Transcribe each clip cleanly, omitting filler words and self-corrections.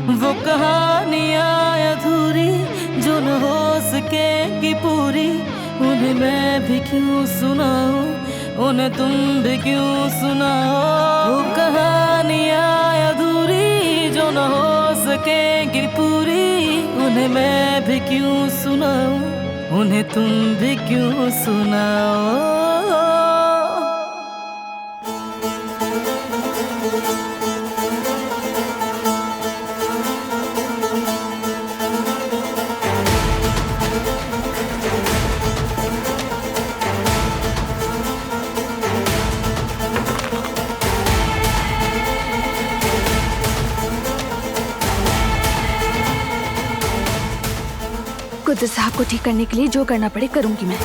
वो कहानियाँ अधूरी जो न हो सकेगी पूरी, उन्हें मैं भी क्यों सुनाऊं, उन्हें तुम भी क्यों सुनाओ। वो कहानियाँ अधूरी जो न हो सकेगी पूरी, उन्हें मैं भी क्यों सुनाऊं, उन्हें तुम भी क्यों सुनाओ। कुदरत साहब को ठीक करने के लिए जो करना पड़े करूंगी मैं।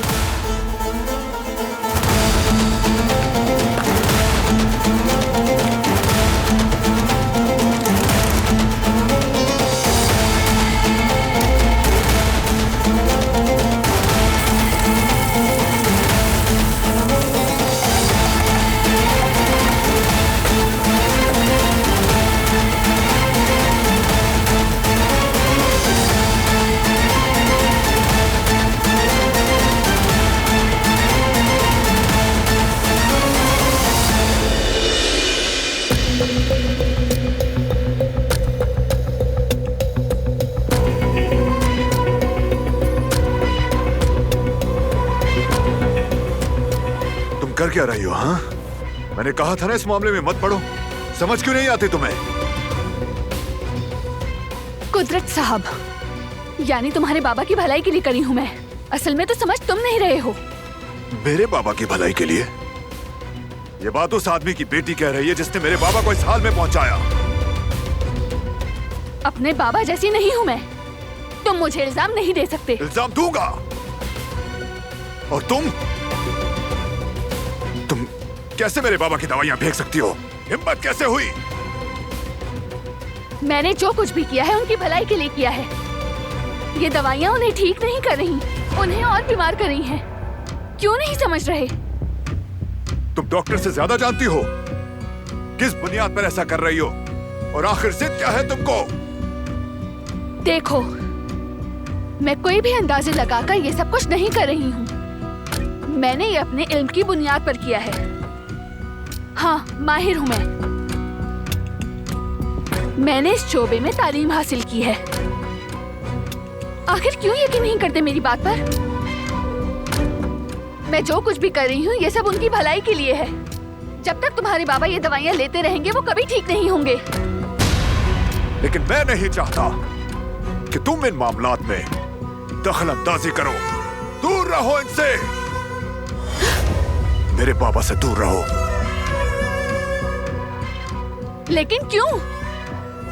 कर क्या रही हो? हाँ, मैंने कहा था ना इस मामले में मत पड़ो। समझ क्यों नहीं आती तुम्हें? कुदरत साहब, यानी तुम्हारे बाबा की भलाई के लिए करी हूँ मैं। असल में तो समझ तुम नहीं रहे हो। मेरे बाबा की भलाई के लिए? ये बात उस आदमी की बेटी कह रही है जिसने मेरे बाबा को इस हाल में पहुंचाया। अपने बाबा जैसी नहीं हूँ मैं। तुम मुझे इल्जाम नहीं दे सकते। इल्जाम दूंगा। और तुम कैसे मेरे बाबा की दवाइयां फेंक सकती हो? हिम्मत कैसे हुई? मैंने जो कुछ भी किया है उनकी भलाई के लिए किया है। ये दवाइयां उन्हें ठीक नहीं कर रही, उन्हें और बीमार कर रही हैं। क्यों नहीं समझ रहे? तुम डॉक्टर से ज्यादा जानती हो। किस बुनियाद पर ऐसा कर रही हो? और आखिर जिद क्या है तुमको? देखो, मैं कोई भी अंदाजे लगाकर ये सब कुछ नहीं कर रही हूँ। मैंने ये अपने इल्म की बुनियाद पर किया है। हाँ, माहिर हूँ मैं। मैंने इस शोबे में तालीम हासिल की है। आखिर क्यों यकीन नहीं करते मेरी बात पर? मैं जो कुछ भी कर रही हूँ ये सब उनकी भलाई के लिए है। जब तक तुम्हारे बाबा ये दवाइयाँ लेते रहेंगे वो कभी ठीक नहीं होंगे। लेकिन मैं नहीं चाहता कि तुम इन मामलात में दखल अंदाजी करो। दूर रहो इनसे। मेरे बाबा से दूर रहो। लेकिन क्यों?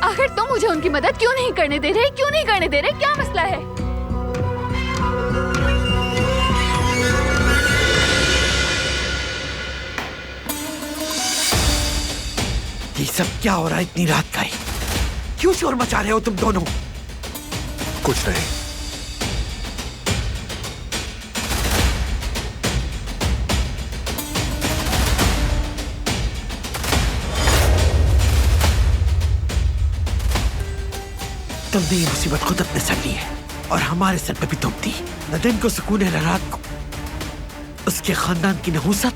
आखिर तुम मुझे उनकी मदद क्यों नहीं करने दे रहे? क्यों नहीं करने दे रहे? क्या मसला है? ये सब क्या हो रहा है इतनी रात का ही? क्यों शोर मचा रहे हो तुम दोनों? कुछ नहीं। तुमने ये मुसीबत खुद अपने सर ली है और हमारे सर पे भी तुम दी। न दिन को सुकून है न रात को। उसके खानदान की नहूसत,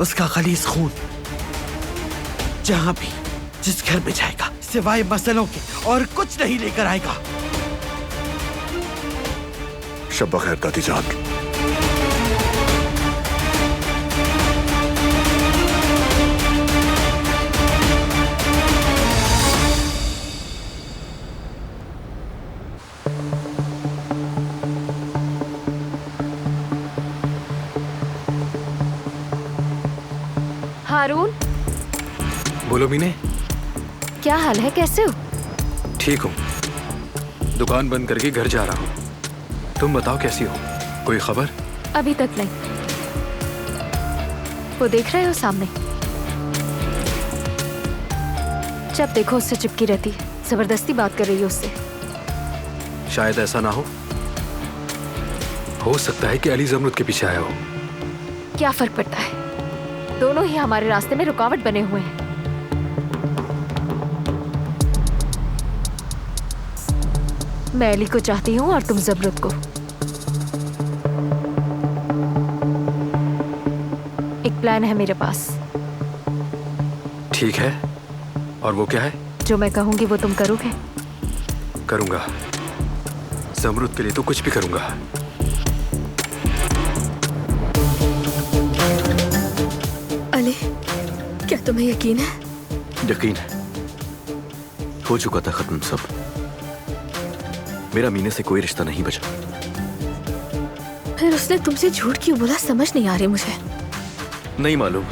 उसका गलीज खून जहां भी जिस घर में जाएगा सिवाय मसलों के और कुछ नहीं लेकर आएगा। शब बखैर दादी जान। हारून, बोलो मीने। क्या हाल है? कैसे हो? ठीक हूँ। दुकान बंद करके घर जा रहा हूँ। तुम बताओ कैसी हो? कोई खबर? अभी तक नहीं। वो देख रहे हो सामने? जब देखो उससे चिपकी रहती है, जबरदस्ती बात कर रही है उससे। शायद ऐसा ना हो सकता है कि अली जमरुद के पीछे आया हो। क्या फर्क पड़ता है? दोनों ही हमारे रास्ते में रुकावट बने हुए हैं। मैं अली को चाहती हूँ और तुम ज़मरुद को। एक प्लान है मेरे पास। ठीक है, और वो क्या है? जो मैं कहूँगी वो तुम करोगे? करूंगा। ज़मरुद के लिए तो कुछ भी करूंगा। अली, क्या तुम्हें यकीन है? यकीन है। हो चुका था खत्म सब। मेरा मीने से कोई रिश्ता नहीं बचा। फिर उसने तुमसे झूठ क्यों बोला, समझ नहीं आ रही मुझे। नहीं मालूम,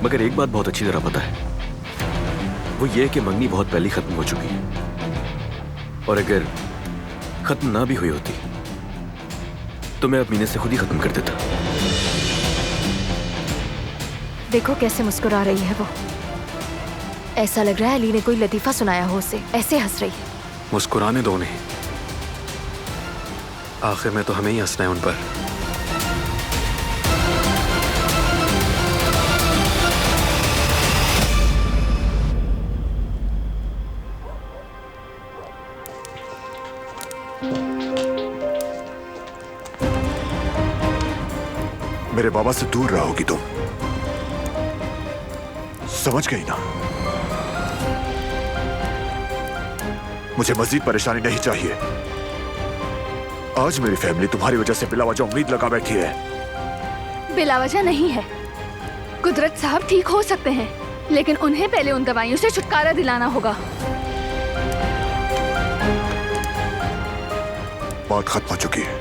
मगर एक बात बहुत अच्छी तरह पता है, वो ये कि मंगनी बहुत पहले खत्म हो चुकी है। और अगर खत्म ना भी हुई होती तो मैं अब मीने से खुद ही खत्म कर देता। देखो कैसे मुस्कुरा रही है वो। ऐसा लग रहा है अली ने कोई लतीफा सुनाया हो उसे, ऐसे हंस रही है। मुस्कुराने दो उन्हें, आखिर में तो हमें ही हंसना है उन पर। मेरे बाबा से दूर रहोगी तुम, समझ गई ना? मुझे मजीद परेशानी नहीं चाहिए। आज मेरी फैमिली तुम्हारी वजह से बिला वजह उम्मीद लगा बैठी है। बिला वजह नहीं है। कुदरत साहब ठीक हो सकते हैं, लेकिन उन्हें पहले उन दवाइयों से छुटकारा दिलाना होगा। बात खत्म हो चुकी है।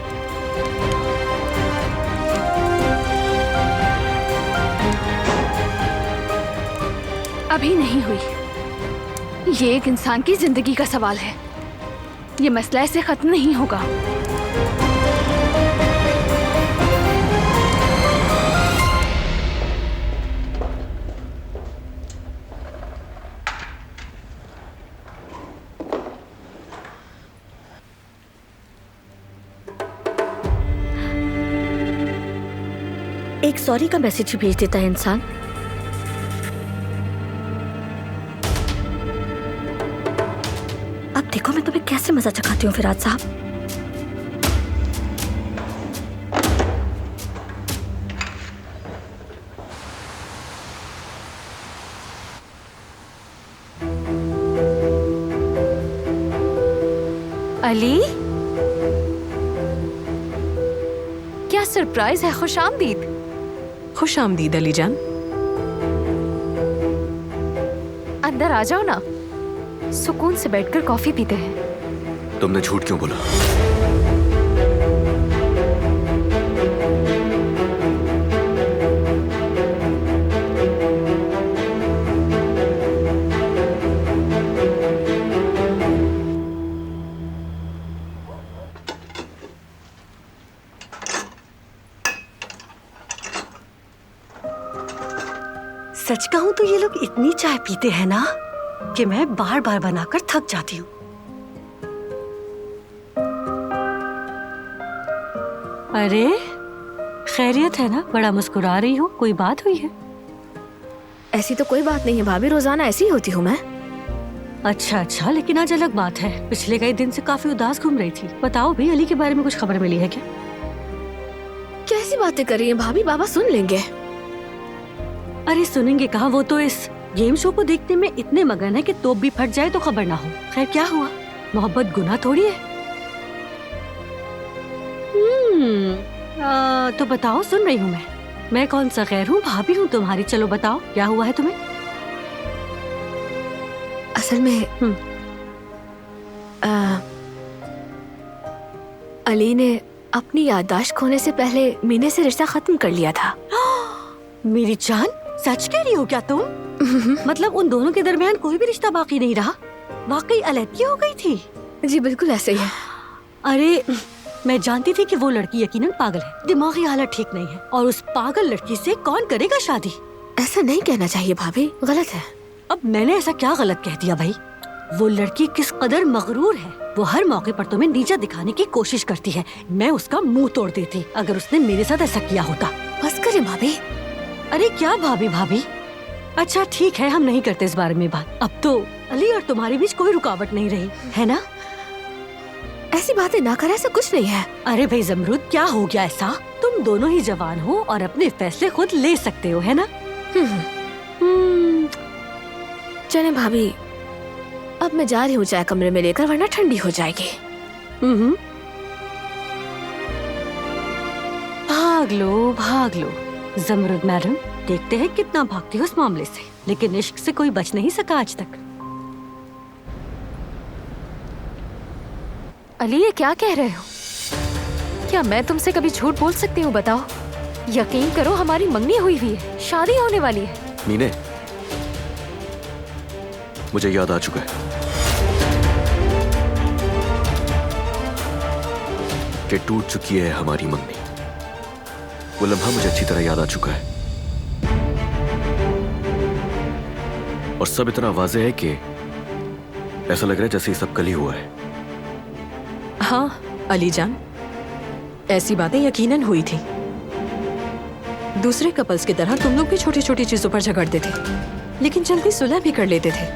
अभी नहीं हुई। ये एक इंसान की जिंदगी का सवाल है। ये मसला ऐसे खत्म नहीं होगा। एक सॉरी का मैसेज भेज देता है इंसान। अब देखो मैं तुम्हें कैसे मजा चखाती हूँ फिराद साहब। अली, क्या सरप्राइज है। खुश आमदीद। खुश आमदीद अली जान। अंदर आ जाओ ना, सुकून से बैठकर कॉफी पीते हैं। तुमने झूठ क्यों बोला? सच कहूं तो ये लोग इतनी चाय पीते हैं ना कि मैं बार बार बनाकर थक जाती हूँ। अरे खैरियत है ना? बड़ा मुस्कुरा रही हो, कोई बात हुई है? ऐसी तो कोई बात नहीं है भाभी, रोजाना ऐसी ही होती हूँ मैं। अच्छा अच्छा, लेकिन आज अलग बात है। पिछले कई दिन से काफी उदास घूम रही थी। बताओ भी, अली के बारे में कुछ खबर मिली है क्या? कैसी बातें कर रही हैं भाभी, बाबा सुन लेंगे। अरे सुनेंगे कहाँ, वो तो इस गेम शो को देखने में इतने मगन है कि तोप भी फट जाए तो खबर ना हो। खैर क्या हुआ, मोहब्बत गुनाह थोड़ी है। तो बताओ, सुन रही हूँ मैं कौन सा गैर हूँ, भाभी हूँ तुम्हारी। चलो बताओ क्या हुआ है तुम्हें। असल में अली ने अपनी याददाश्त खोने से पहले मीने से रिश्ता खत्म कर लिया था। मेरी जान, सच कह रही हो क्या तुम? मतलब उन दोनों के दरमियान कोई भी रिश्ता बाकी नहीं रहा? वाकई अलग हो गई थी? जी बिल्कुल ऐसे ही है। अरे मैं जानती थी कि वो लड़की यकीनन पागल है, दिमागी हालत ठीक नहीं है। और उस पागल लड़की से कौन करेगा शादी? ऐसा नहीं कहना चाहिए भाभी, गलत है। अब मैंने ऐसा क्या गलत कह दिया भाई? वो लड़की किस कदर मगरूर है। वो हर मौके पर तुम्हें नीचा दिखाने की कोशिश करती है। मैं उसका मुंह तोड़ देती अगर उसने मेरे साथ ऐसा किया होता। बस करें भाभी। अरे क्या भाभी भाभी? अच्छा ठीक है, हम नहीं करते इस बारे में बात। अब तो अली और तुम्हारे बीच कोई रुकावट नहीं रही है ना? ऐसी बातें ना कर, ऐसा कुछ नहीं है। अरे भाई जमरूद, क्या हो गया ऐसा? तुम दोनों ही जवान हो और अपने फैसले खुद ले सकते हो, है ना? चले भाभी, अब मैं जा रही हूँ चाय कमरे में लेकर, वरना ठंडी हो जाएगी। भाग लो जमरूद मैडम, देखते हैं कितना भागती हो इस मामले से। लेकिन इश्क से कोई बच नहीं सका आज तक। अली, ये क्या कह रहे हो? क्या मैं तुमसे कभी झूठ बोल सकती हूँ? बताओ। यकीन करो, हमारी मंगनी हुई हुई है, शादी होने वाली है। मीने, मुझे याद आ चुका है कि टूट चुकी है हमारी मंगनी। वो लम्हा मुझे अच्छी तरह याद आ चुका है और सब इतना वाज़ेह है कि ऐसा लग रहा है जैसे ये सब कल ही हुआ है। हाँ अली जान, ऐसी बातें यकीनन हुई थी। दूसरे कपल्स की तरह तुम लोग भी छोटी छोटी चीजों पर झगड़ते थे, लेकिन जल्दी सुलह भी कर लेते थे।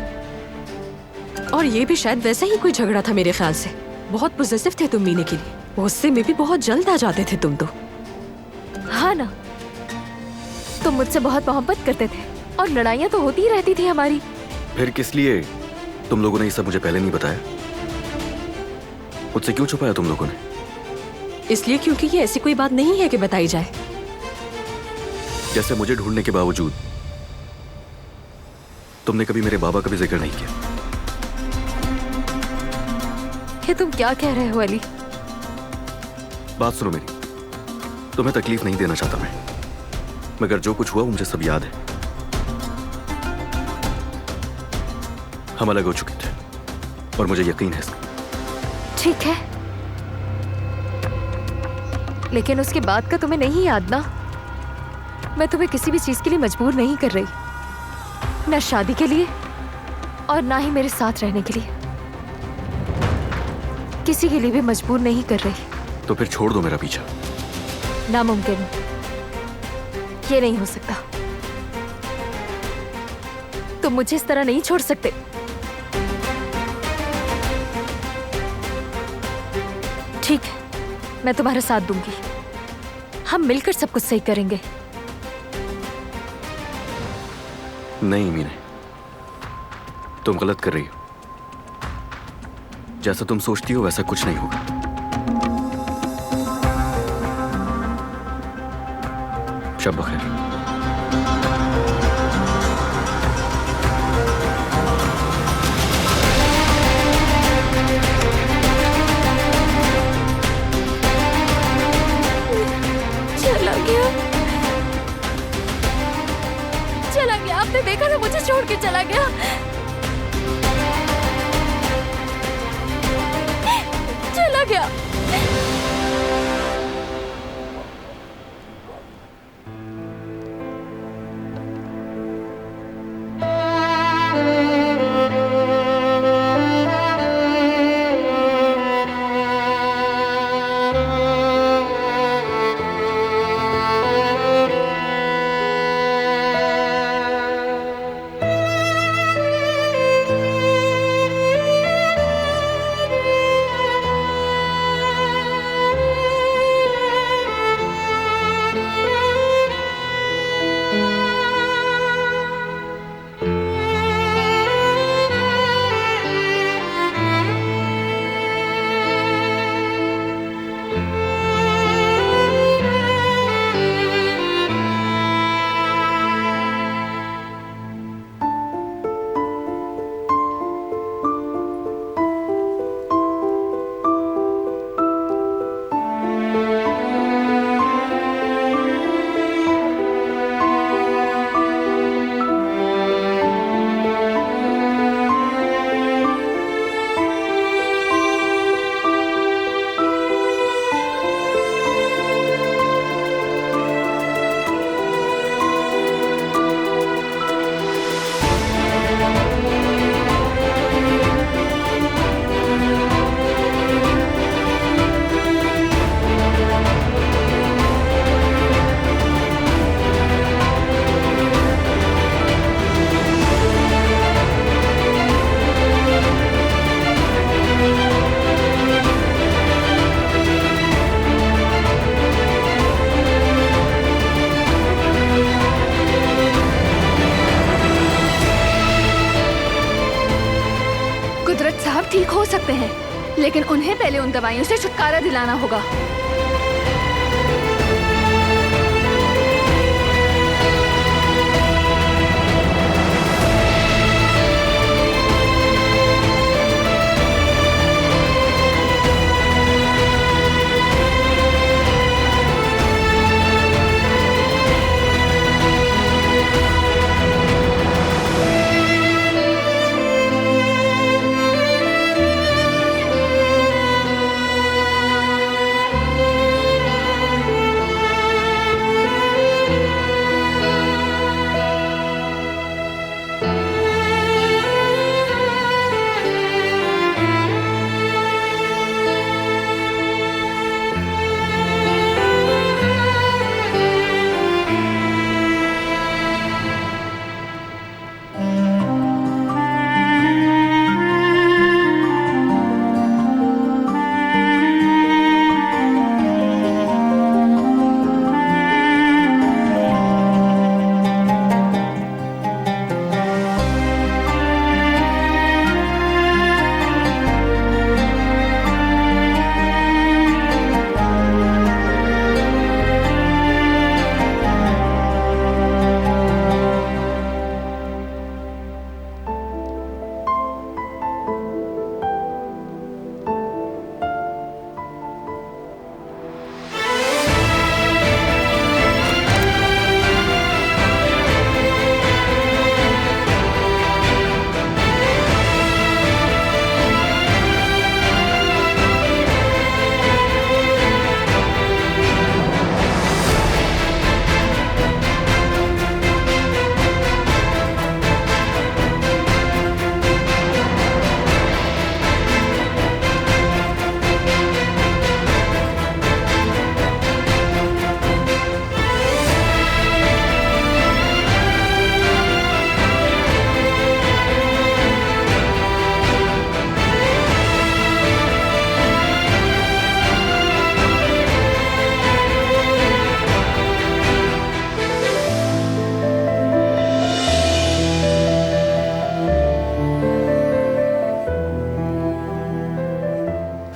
और ये भी शायद वैसा ही कोई झगड़ा था मेरे ख्याल से। बहुत पॉजिटिव थे तुम मीने के लिए, गुस्से में भी बहुत जल्द आ जाते थे तुम तो। हाँ ना, तुम मुझसे बहुत मोहब्बत करते थे और लड़ाइयाँ तो होती ही रहती थी हमारी। फिर किस लिए तुम लोगों ने ये सब मुझे पहले नहीं बताया? मुझसे क्यों छुपाया तुम लोगों ने? इसलिए क्योंकि ये ऐसी कोई बात नहीं है कि बताई जाए। जैसे मुझे ढूंढने के बावजूद तुमने कभी मेरे बाबा का भी जिक्र नहीं किया। ये तुम क्या कह रहे हो अली? बात सुनो मेरी, तुम्हें तकलीफ नहीं देना चाहता मैं, मगर जो कुछ हुआ वो मुझे सब याद है। हम अलग हो चुके थे और मुझे यकीन है इसका। ठीक है, लेकिन उसके बाद का तुम्हें नहीं याद ना? मैं तुम्हें किसी भी चीज के लिए मजबूर नहीं कर रही, ना शादी के लिए और ना ही मेरे साथ रहने के लिए। किसी के लिए भी मजबूर नहीं कर रही। तो फिर छोड़ दो मेरा पीछा। नामुमकिन, ये नहीं हो सकता। तुम मुझे इस तरह नहीं छोड़ सकते। ठीक है, मैं तुम्हारा साथ दूंगी, हम मिलकर सब कुछ सही करेंगे। नहीं मीने, तुम गलत कर रही हो। जैसा तुम सोचती हो वैसा कुछ नहीं होगा। शब बखैर। चला गया, चला गया। आपने देखा ना, मुझे छोड़ के चला गया। चला गया। कुदरत साहब ठीक हो सकते हैं, लेकिन उन्हें पहले उन दवाइयों से छुटकारा दिलाना होगा।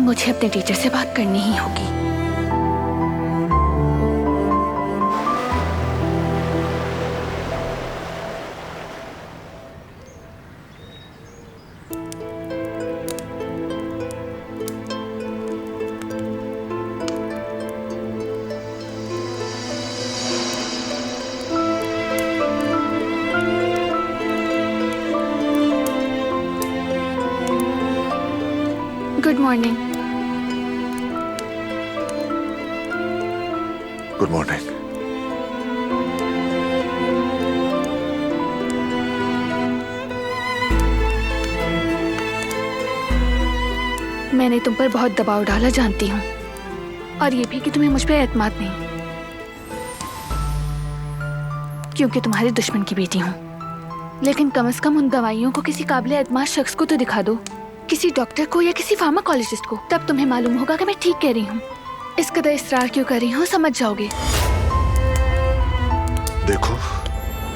मुझे अपने टीचर से बात करनी ही होगी। Good morning. Good morning. मैंने तुम पर बहुत दबाव डाला जानती हूँ, और ये भी कि तुम्हें मुझ पर एतमाद नहीं, क्योंकि तुम्हारे दुश्मन की बेटी हूँ। लेकिन कम से कम उन दवाइयों को किसी काबिल एतमाद शख्स को तो दिखा दो, किसी डॉक्टर को या किसी फार्माकोलॉजिस्ट को, तब तुम्हें मालूम होगा कि मैं ठीक कह रही हूँ। इस कदर इसरार क्यों कर रही हूँ समझ जाओगे। देखो,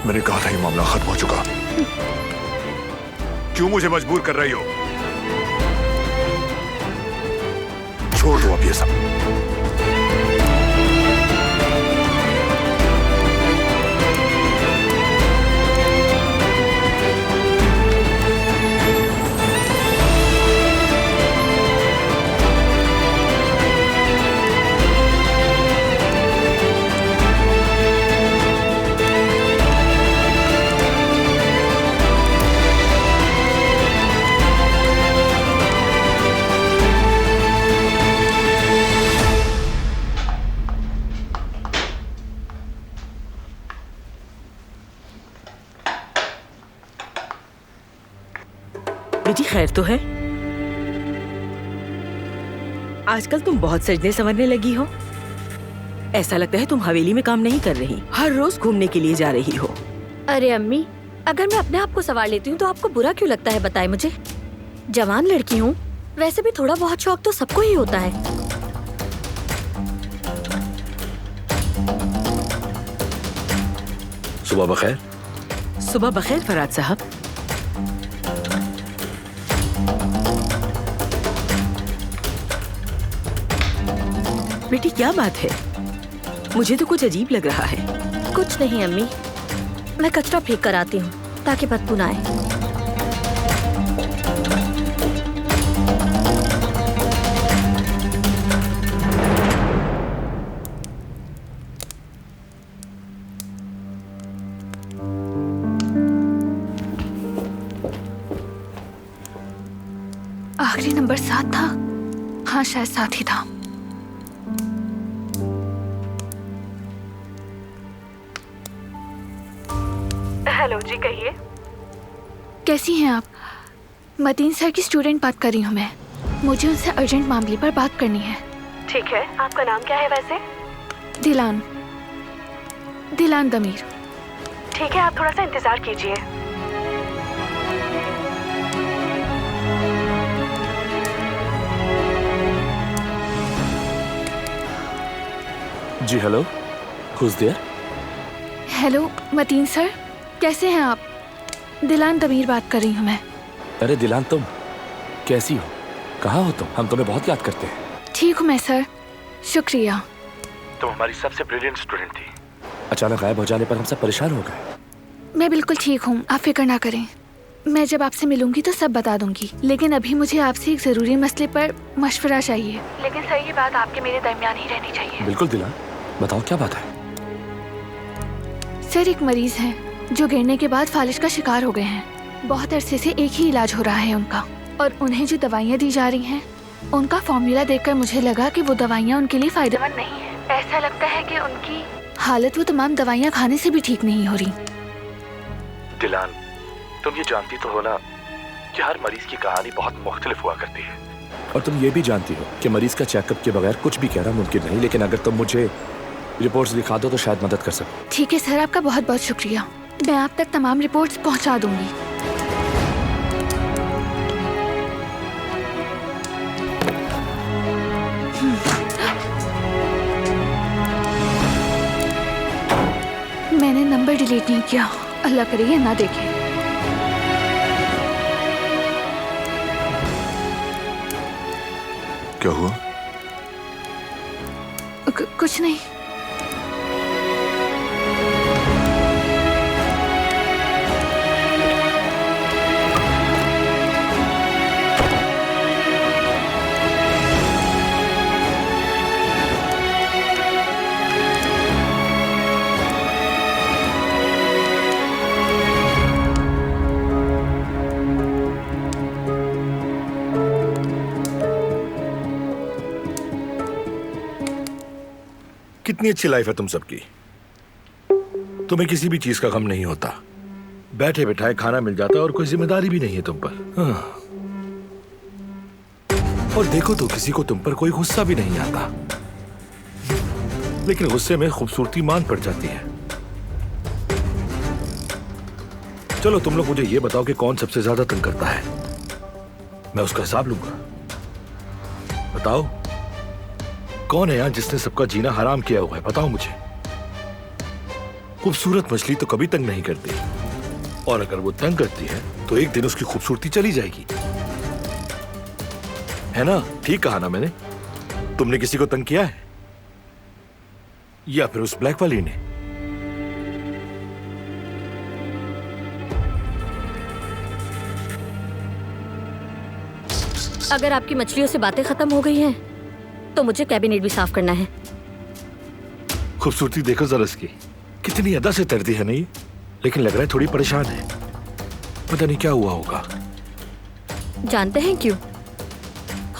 मैंने कहा था ये मामला खत्म हो चुका। क्यों मुझे मजबूर कर रही हो? छोड़ दो अब ये सब। बेटी खैर तो है? आजकल तुम बहुत सजने संवरने लगी हो। ऐसा लगता है तुम हवेली में काम नहीं कर रही, हर रोज घूमने के लिए जा रही हो। अरे अम्मी, अगर मैं अपने आप को संवार लेती हूँ तो आपको बुरा क्यों लगता है बताए मुझे? जवान लड़की हूँ, वैसे भी थोड़ा बहुत शौक तो सबको ही होता है। सुबह बखैर। सुबह बखैर फराद साहब। बेटी क्या बात है? मुझे तो कुछ अजीब लग रहा है। कुछ नहीं अम्मी, मैं कचरा फेंक कर आती हूँ ताकि बदबू ना आए। आखिरी नंबर 7 था। हाँ शायद 7 ही था। हेलो जी, कहिए। कैसी हैं आप? मतीन सर की स्टूडेंट बात कर रही हूँ मैं। मुझे उनसे अर्जेंट मामले पर बात करनी है। ठीक है, आपका नाम क्या है वैसे? दिलान दमीर। ठीक है, आप थोड़ा सा इंतजार कीजिए। जी hello, who's there? Hello Mateen sir, कैसे हैं आप? दिलान दमीर बात कर रही हूँ मैं। अरे दिलान, तुम कैसी हो? कहाँ हो तुम? हम तुम्हें बहुत याद करते हैं। ठीक हूँ मैं सर, शुक्रिया। तुम हमारी सबसे ब्रिलियंट स्टूडेंट थी। अचानक गायब हो जाने पर हम सब परेशान हो गए। मैं बिल्कुल ठीक हूँ, आप फिक्र ना करें। मैं जब आपसे मिलूंगी तो सब बता दूंगी, लेकिन अभी मुझे आपसे एक जरूरी मसले पर मशवरा चाहिए। लेकिन सर ये बात आपके मेरे दरमियान ही रहनी चाहिए। बिल्कुल दिलान, बताओ क्या बात है? सर एक मरीज है जो गिरने के बाद फालिज का शिकार हो गए हैं। बहुत अरसे से एक ही इलाज हो रहा है उनका, और उन्हें जो दवाइयाँ दी जा रही हैं उनका फॉर्मूला देखकर मुझे लगा कि वो दवाइयाँ उनके लिए फायदेमंद नहीं है। ऐसा लगता है कि उनकी हालत वो तमाम दवाइयाँ खाने से भी ठीक नहीं हो रही। दिलान, तुम ये जानती तो हो ना कि हर मरीज की कहानी बहुत मुख्तलिफ हुआ करती है, और तुम ये भी जानती हो कि मरीज का चेकअप के बगैर कुछ भी कहना मुमकिन नहीं। लेकिन अगर तुम मुझे रिपोर्ट्स दिखा दो तो शायद मदद कर सकूं। ठीक है सर, आपका बहुत बहुत शुक्रिया। मैं आप तक तमाम रिपोर्ट्स पहुंचा दूंगी। मैंने नंबर डिलीट नहीं किया, अल्लाह करे ये ना देखे। क्या हुआ? कुछ नहीं। कितनी अच्छी लाइफ है तुम सबकी। तुम्हें किसी भी चीज का गम नहीं होता, बैठे बैठाए खाना मिल जाता है और कोई जिम्मेदारी भी नहीं है तुम पर। और देखो तो किसी को तुम पर कोई गुस्सा भी नहीं आता, लेकिन गुस्से में खूबसूरती मान पड़ जाती है। चलो तुम लोग मुझे ये बताओ कि कौन सबसे ज्यादा तंग करता है, मैं उसका हिसाब लूंगा। बताओ कौन है यहाँ जिसने सबका जीना हराम किया हुआ है? बताओ मुझे। खूबसूरत मछली तो कभी तंग नहीं करती, और अगर वो तंग करती है तो एक दिन उसकी खूबसूरती चली जाएगी, है ना? ठीक कहा ना मैंने? तुमने किसी को तंग किया है, या फिर उस ब्लैक वाली ने? अगर आपकी मछलियों से बातें खत्म हो गई हैं तो मुझे कैबिनेट भी साफ करना है। खूबसूरती देखो जरा इसकी, कितनी अदा से तैरती है नहीं, लेकिन लग रहा है थोड़ी परेशान है। पता नहीं क्या हुआ होगा। जानते हैं क्यों?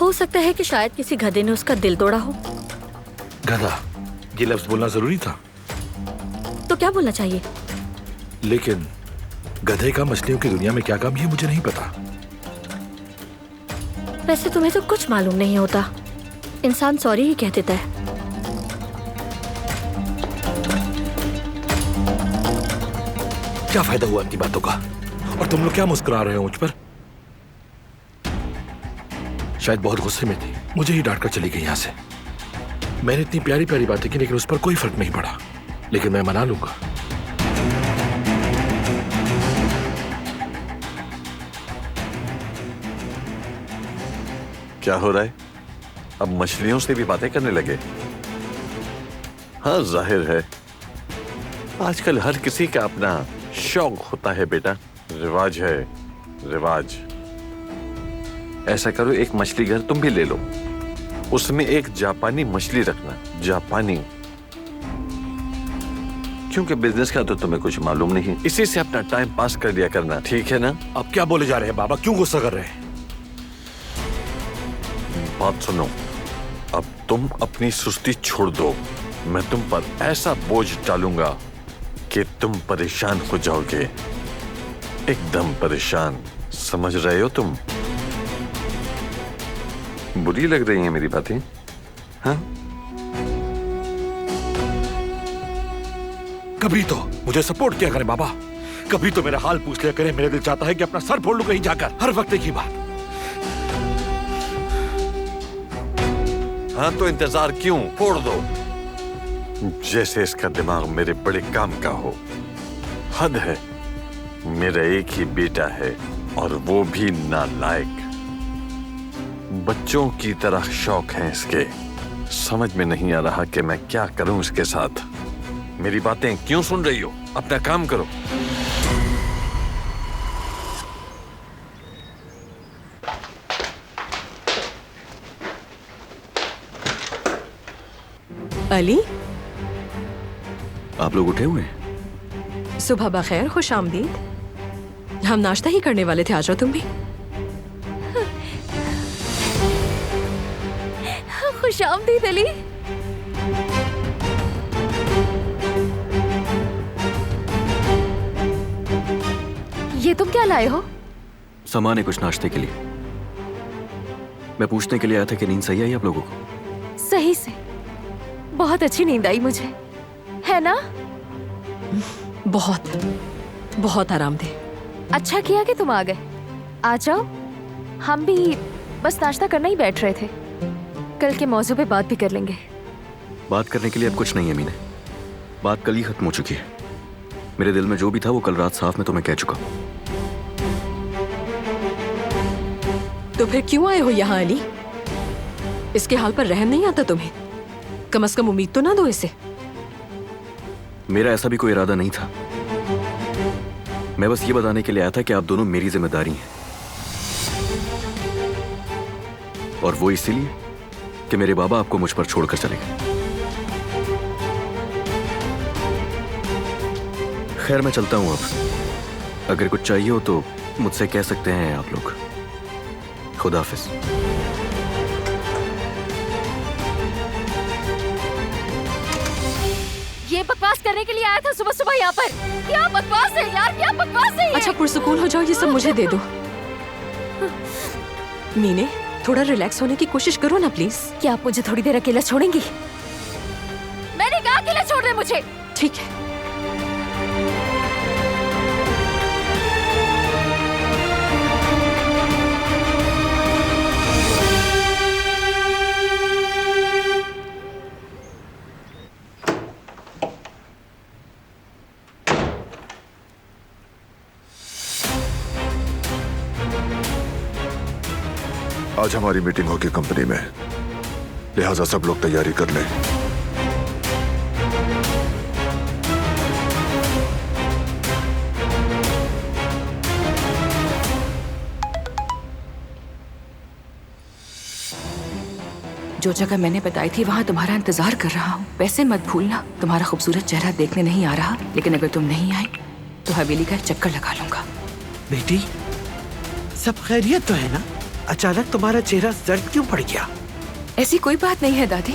हो सकता है कि शायद किसी गधे ने उसका दिल तोड़ा हो। गधा, ये लफ्ज बोलना जरूरी था? तो क्या बोलना चाहिए? लेकिन गधे का मछलियों की दुनिया में क्या काम, ये मुझे नहीं पता। वैसे तुम्हें तो कुछ मालूम नहीं होता, इंसान सॉरी ही कह देता है। क्या फायदा हुआ अपनी बातों का? और तुम लोग क्या मुस्कुरा रहे हो मुझ पर? शायद बहुत गुस्से में थी, मुझे ही डांट कर चली गई यहां से। मैंने इतनी प्यारी प्यारी बातें की, लेकिन उस पर कोई फर्क नहीं पड़ा। लेकिन मैं मना लूंगा। क्या हो रहा है? अब मछलियों से भी बातें करने लगे? हाँ, जाहिर है आजकल हर किसी का अपना शौक होता है बेटा, रिवाज है, रिवाज। ऐसा करो, एक मछली घर तुम भी ले लो, उसमें एक जापानी मछली रखना, जापानी। क्योंकि बिजनेस का तो तुम्हें कुछ मालूम नहीं, इसी से अपना टाइम पास कर लिया करना, ठीक है ना? अब क्या बोले जा रहे हैं बाबा, क्यों गुस्सा कर रहे हैं? बात सुनो, अब तुम अपनी सुस्ती छोड़ दो, मैं तुम पर ऐसा बोझ डालूंगा कि तुम परेशान हो जाओगे, एकदम परेशान। समझ रहे हो तुम? बुरी लग रही है मेरी बातें? हाँ? कभी तो मुझे सपोर्ट किया करें बाबा, कभी तो मेरा हाल पूछ लिया करें। मेरा दिल चाहता है कि अपना सर फोड़ लूं कहीं जाकर, हर वक्त एक ही बात। हाँ तो इंतजार क्यों, फोड़ दो। जैसे इसका दिमाग मेरे बड़े काम का हो। हद है, मेरा एक ही बेटा है और वो भी नालायक। बच्चों की तरह शौक है इसके, समझ में नहीं आ रहा कि मैं क्या करूं इसके साथ। मेरी बातें क्यों सुन रही हो, अपना काम करो। अली, आप लोग उठे हुए हैं? सुबह बखैर, खुश आमदीद। हम नाश्ता ही करने वाले थे, आ जाओ तुम भी। खुश आमदीद अली। ये तुम क्या लाए हो? सामान है कुछ नाश्ते के लिए। मैं पूछने के लिए आया था कि नींद सही आई आप लोगों को? सही से, बहुत अच्छी नींद आई मुझे, है ना? बहुत बहुत आरामदेह। अच्छा किया कि तुम आ गए। आ जाओ, हम भी बस नाश्ता करना ही बैठ रहे थे, कल के मौजू पे बात भी कर लेंगे। बात करने के लिए अब कुछ नहीं है मीने, बात कल ही खत्म हो चुकी है। मेरे दिल में जो भी था वो कल रात साफ में तो मैं कह चुका हूं। तो फिर क्यों आए हो यहाँ अली? इसके हाल पर रहम नहीं आता तुम्हें? कम से कम उम्मीद तो ना दो इसे। मेरा ऐसा भी कोई इरादा नहीं था, मैं बस ये बताने के लिए आया था कि आप दोनों मेरी जिम्मेदारी हैं, और वो इसीलिए कि मेरे बाबा आपको मुझ पर छोड़कर चले गए। खैर मैं चलता हूं अब, अगर कुछ चाहिए हो तो मुझसे कह सकते हैं आप लोग। खुदा हाफिज। ये बकवास करने के लिए आया था सुबह सुबह यहाँ पर? क्या बकवास है यार, क्या बकवास है ये? अच्छा पुरसुकून हो जाओ, ये सब मुझे दे दो। मीने, थोड़ा रिलैक्स होने की कोशिश करो ना प्लीज। क्या आप मुझे थोड़ी देर अकेला छोड़ेंगी? मैंने कहा अकेला छोड़ दे मुझे। ठीक है। आज हमारी मीटिंग होगी कंपनी में, लिहाजा सब लोग तैयारी कर लें। जो जगह मैंने बताई थी वहाँ तुम्हारा इंतजार कर रहा हूँ। वैसे मत भूलना, तुम्हारा खूबसूरत चेहरा देखने नहीं आ रहा, लेकिन अगर तुम नहीं आए तो हवेली का एक चक्कर लगा लूंगा। बेटी, सब खैरियत तो है ना? अचानक तुम्हारा चेहरा जर्द क्यों पड़ गया? ऐसी कोई बात नहीं है दादी,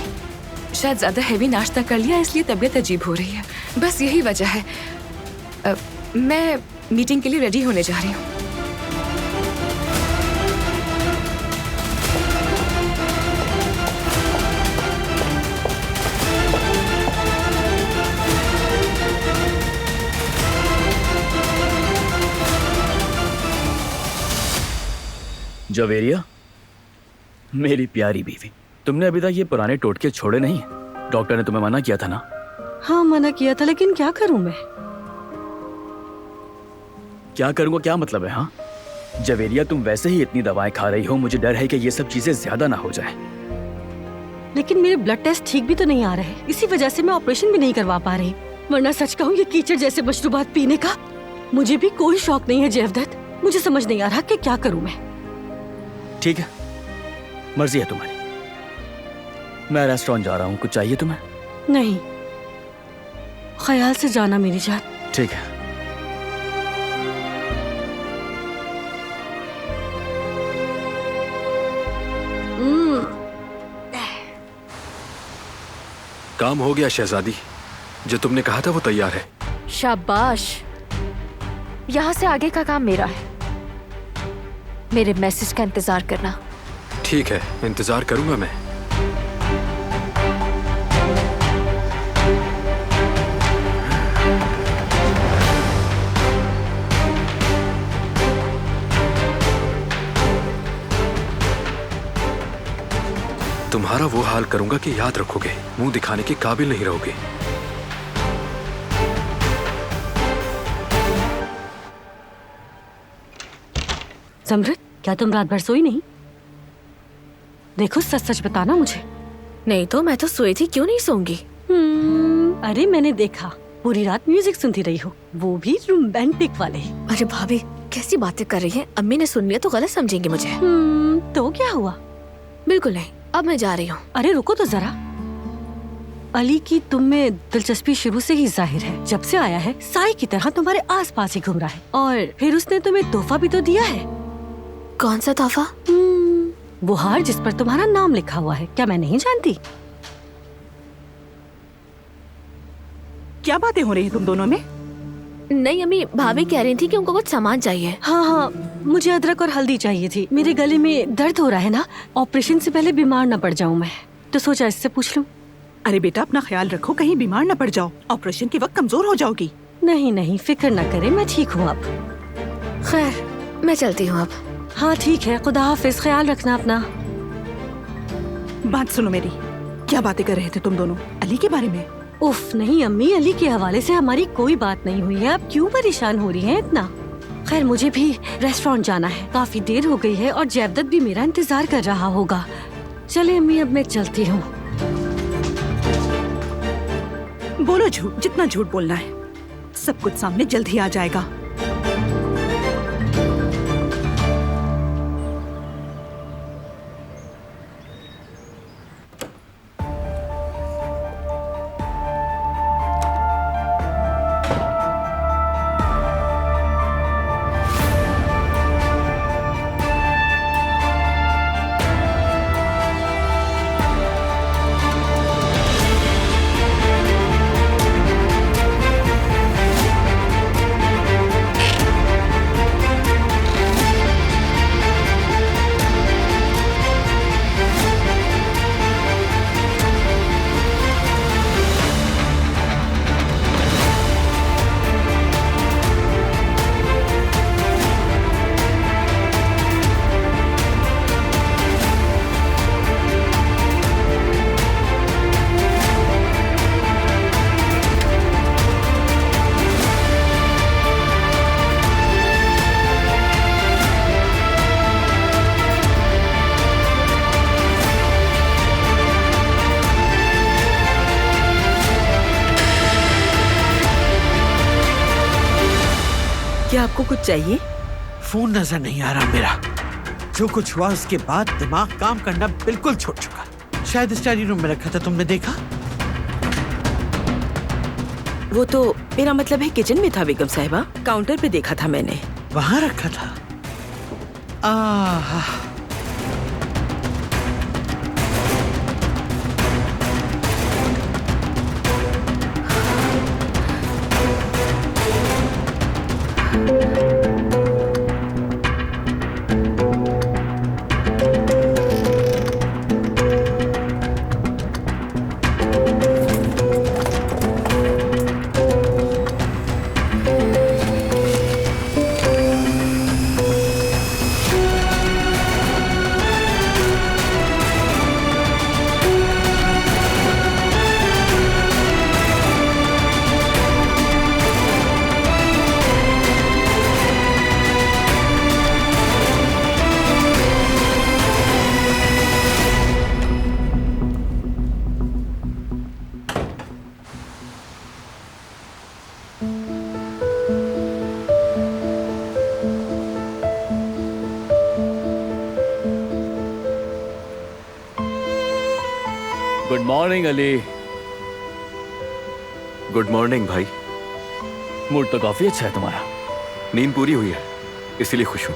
शायद ज्यादा हैवी नाश्ता कर लिया इसलिए तबीयत अजीब हो रही है, बस यही वजह है। मैं मीटिंग के लिए रेडी होने जा रही हूँ। जवेरिया, मेरी प्यारी बीवी, तुमने अभी तक ये पुराने टोटके छोड़े नहीं? डॉक्टर ने तुम्हें मना किया था ना? हाँ मना किया था, लेकिन क्या करूं मैं? क्या करूंगा क्या मतलब है? हाँ, जवेरिया, तुम वैसे ही इतनी दवाएं खा रही हो, मुझे डर है कि ये सब चीजें ज्यादा ना हो जाए। लेकिन मेरे ब्लड टेस्ट ठीक भी तो नहीं आ रहे, इसी वजह से मैं ऑपरेशन भी नहीं करवा पा रही। वरना सच कहूँ ये कीचड़ जैसे मशरूबात पीने का मुझे भी कोई शौक नहीं है जयवदत्त। मुझे समझ नहीं आ रहा कि क्या करूं मैं। ठीक है, मर्जी है तुम्हारी। मैं रेस्टोरेंट जा रहा हूँ, कुछ चाहिए तुम्हें? नहीं, ख्याल से जाना मेरी जान। ठीक है। काम हो गया शहजादी, जो तुमने कहा था वो तैयार है। शाबाश, यहाँ से आगे का काम मेरा है। मेरे मैसेज का इंतजार करना। ठीक है, इंतजार करूंगा मैं। तुम्हारा वो हाल करूंगा कि याद रखोगे, मुंह दिखाने के काबिल नहीं रहोगे। समृत, क्या तुम रात भर सोई नहीं? देखो सच सच बताना मुझे। नहीं तो मैं तो सोई थी, क्यों नहीं सोऊंगी? अरे मैंने देखा पूरी रात म्यूजिक सुनती रही हो, वो भी रोमांटिक वाले। अरे भाभी कैसी बातें कर रही हैं? अम्मी ने सुन लिया तो गलत समझेंगे मुझे। तो क्या हुआ? बिल्कुल नहीं, अब मैं जा रही हूँ। अरे रुको तो जरा। अली की तुम में दिलचस्पी शुरू से ही जाहिर है। जब से आया है साई की तरह तुम्हारे आसपास ही घूम रहा है। और फिर उसने तुम्हें तोहफा भी तो दिया है। कौन सा तोहफा? वो हार जिस पर तुम्हारा नाम लिखा हुआ है। क्या मैं नहीं जानती? क्या बातें हो रही है तुम दोनों में? नहीं अम्मी, भाभी कह रही थी कि उनको कुछ सामान चाहिए। हाँ हाँ, मुझे अदरक और हल्दी चाहिए थी। मेरे गले में दर्द हो रहा है ना, ऑपरेशन से पहले बीमार न पड़ जाऊं मैं, तो सोचा इससे पूछ लूं। अरे बेटा अपना ख्याल रखो, कहीं बीमार न पड़ जाओ, ऑपरेशन के वक्त कमजोर हो जाओगी। नहीं नहीं, फिक्र न करे, मैं ठीक हूँ अब। खैर मैं चलती हूँ अब। हाँ ठीक है, खुदा हाफिज, ख्याल रखना अपना। बात सुनो मेरी, क्या बातें कर रहे थे तुम दोनों? अली के बारे में? उफ नहीं अम्मी, अली के हवाले से हमारी कोई बात नहीं हुई है। आप क्यों परेशान हो रही हैं इतना? खैर मुझे भी रेस्टोरेंट जाना है, काफी देर हो गई है और जयवदत्त भी मेरा इंतजार कर रहा होगा। चले अम्मी, अब मैं चलती हूँ। बोलो झूठ, जितना झूठ बोलना है, सब कुछ सामने जल्द ही आ जाएगा। क्या आपको कुछ चाहिए? फोन नजर नहीं आ रहा मेरा। जो कुछ हुआ उसके बाद दिमाग काम करना बिल्कुल छोड़ चुका। शायद स्टडी रूम में रखा था, तुमने देखा? वो तो मेरा मतलब है किचन में था बेगम साहिबा, काउंटर पे देखा था मैंने। वहां रखा था? Ah, good morning Ali. Good morning भाई। मूड तो काफी अच्छा है तुम्हारा। नींद पूरी हुई है इसीलिए खुश हूँ।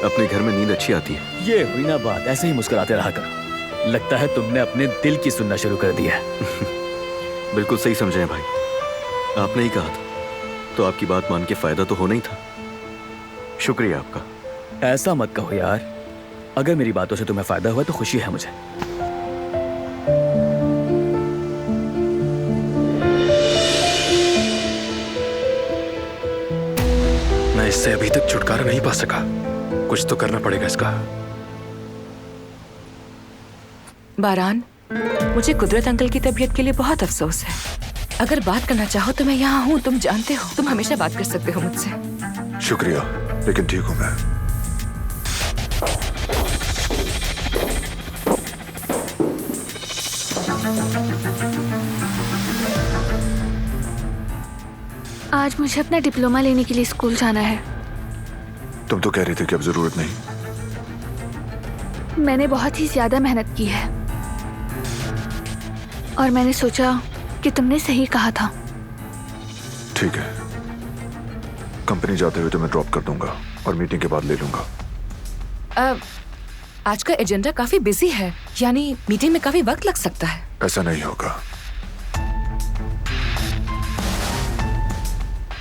अपने घर में नींद अच्छी आती है। ये हुई ना बात, ऐसे ही मुस्कुराते रहा करो। लगता है तुमने अपने दिल की सुनना शुरू कर दिया है। बिल्कुल सही समझे हैं भाई, आपने ही कहा था तो आपकी बात मान के फायदा तो होना ही था। शुक्रिया आपका। ऐसा मत कहो यार, अगर मेरी बातों से तुम्हें फायदा हुआ तो खुशी है मुझे। मैं इससे अभी तक छुटकारा नहीं पा सका, कुछ तो करना पड़ेगा इसका। बारान, मुझे कुदरत अंकल की तबीयत के लिए बहुत अफसोस है। अगर बात करना चाहो तो मैं यहाँ हूँ, तुम जानते हो, तुम हमेशा बात कर सकते हो मुझसे। शुक्रिया, लेकिन ठीक हूँ मैं। आज मुझे अपना डिप्लोमा लेने के लिए स्कूल जाना है। तुम तो कह रही थी कि अब जरूरत नहीं। मैंने बहुत ही ज्यादा मेहनत की है और मैंने सोचा कि तुमने सही कहा था। ठीक है, कंपनी जाते हुए तुम्हें ड्रॉप कर दूंगा और मीटिंग के बाद ले लूंगा। आज का एजेंडा काफी बिजी है, यानी मीटिंग में काफी वक्त लग सकता है। ऐसा नहीं होगा,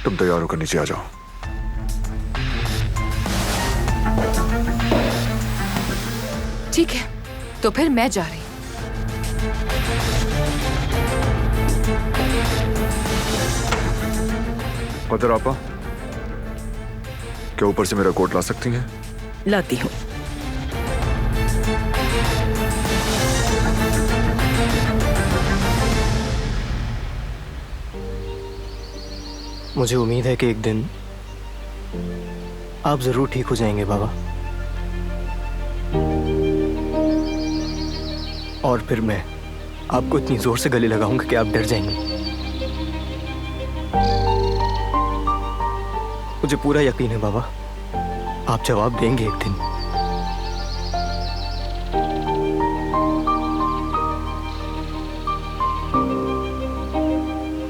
तुम तैयार होकर नीचे आ जाओ। ठीक है, तो फिर मैं जा रही हूँ। उधर आपा, क्या ऊपर से मेरा कोट ला सकती हैं? लाती हूँ। मुझे उम्मीद है कि एक दिन आप जरूर ठीक हो जाएंगे बाबा, और फिर मैं आपको इतनी जोर से गले लगाऊंगा कि आप डर जाएंगे। मुझे पूरा यकीन है बाबा, आप जवाब देंगे एक दिन।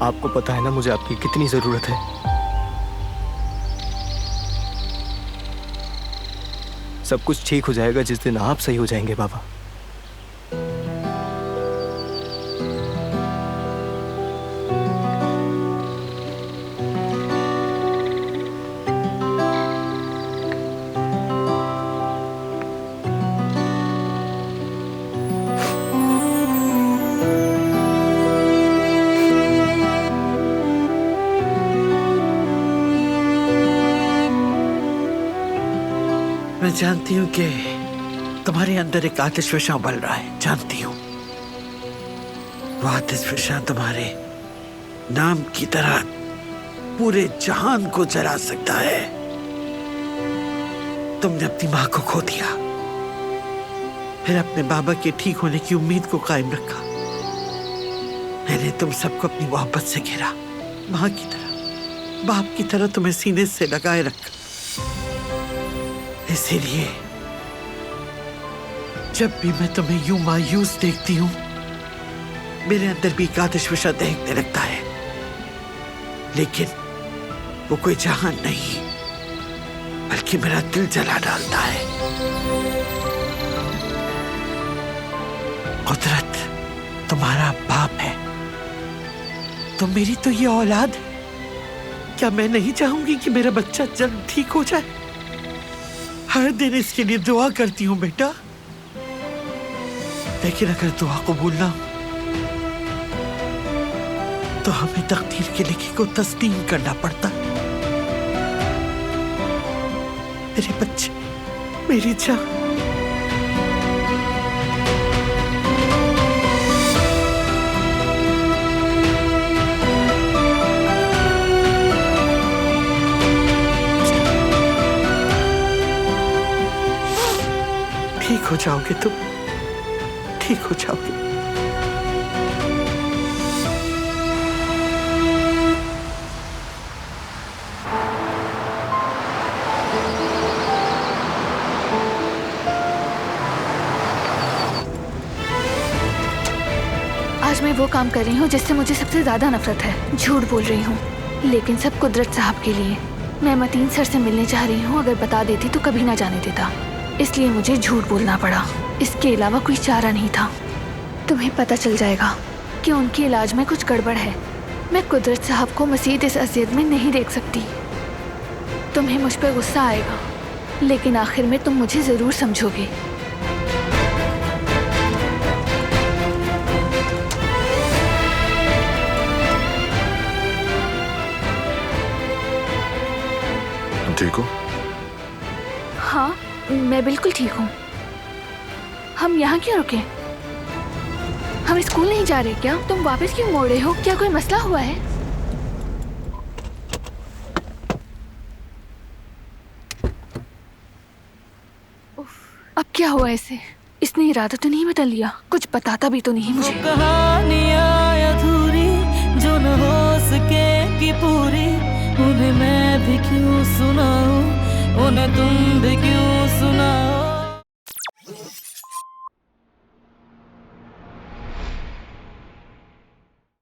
आपको पता है ना मुझे आपकी कितनी जरूरत है। सब कुछ ठीक हो जाएगा जिस दिन आप सही हो जाएंगे बाबा। मैं जानती हूँ कि तुम्हारे अंदर एक आतिश विषा बल रहा है, जानती हूँ। वो आतिश विषा तुम्हारे नाम की तरह पूरे जहान को जला सकता है। तुमने अपनी माँ को खो दिया, फिर अपने बाबा के ठीक होने की उम्मीद को कायम रखा। मैंने तुम सबको अपनी मोहब्बत से घेरा, माँ की तरह, बाप की तरह तुम्हें सीने से लगाए रखा। इसीलिए जब भी मैं तुम्हें यूं मायूस देखती हूं, मेरे अंदर भी एक आतिश विषा दहकने लगता है। लेकिन वो कोई जहान नहीं, बल्कि मेरा दिल जला डालता है। कुदरत तुम्हारा बाप है, तो मेरी तो ये औलाद है। क्या मैं नहीं चाहूंगी कि मेरा बच्चा जल्द ठीक हो जाए? हर दिन इसके लिए दुआ करती हूँ बेटा, लेकिन अगर दुआ कबूल ना हो तो हमें तकदीर के लिखे को तस्लीम करना पड़ता। मेरे बच्चे, मेरी जान, ठीक हो जाओगे तुम, ठीक हो जाओगे। मैं वो काम कर रही हूँ जिससे मुझे सबसे ज्यादा नफरत है। झूठ बोल रही हूँ, लेकिन सब कुदरत साहब के लिए। मैं मतीन सर से मिलने जा रही हूँ, अगर बता देती तो कभी ना जाने देता, इसलिए मुझे झूठ बोलना पड़ा। इसके अलावा कोई चारा नहीं था। तुम्हें पता चल जाएगा कि उनके इलाज में कुछ गड़बड़ है। मैं कुदरत साहब को मसीद इस अजियत में नहीं देख सकती। तुम्हें मुझ पर गुस्सा आएगा, लेकिन आखिर में तुम मुझे जरूर समझोगे। ठीक हो? हाँ, मैं बिल्कुल ठीक हूँ। हम यहाँ क्यों रुके? हम स्कूल नहीं जा रहे क्या? तुम वापस क्यों मोड़ रहे हो? क्या कोई मसला हुआ है? अब क्या हुआ इसे? इसने इरादा तो नहीं बदल लिया? कुछ बताता भी तो नहीं मुझे। कहानियाँ अधूरी जो न हो सकेगी पूरी, उन्हें मैं भी क्यों सुनाऊं, उन्हें तुम भी क्यों सुनाओ।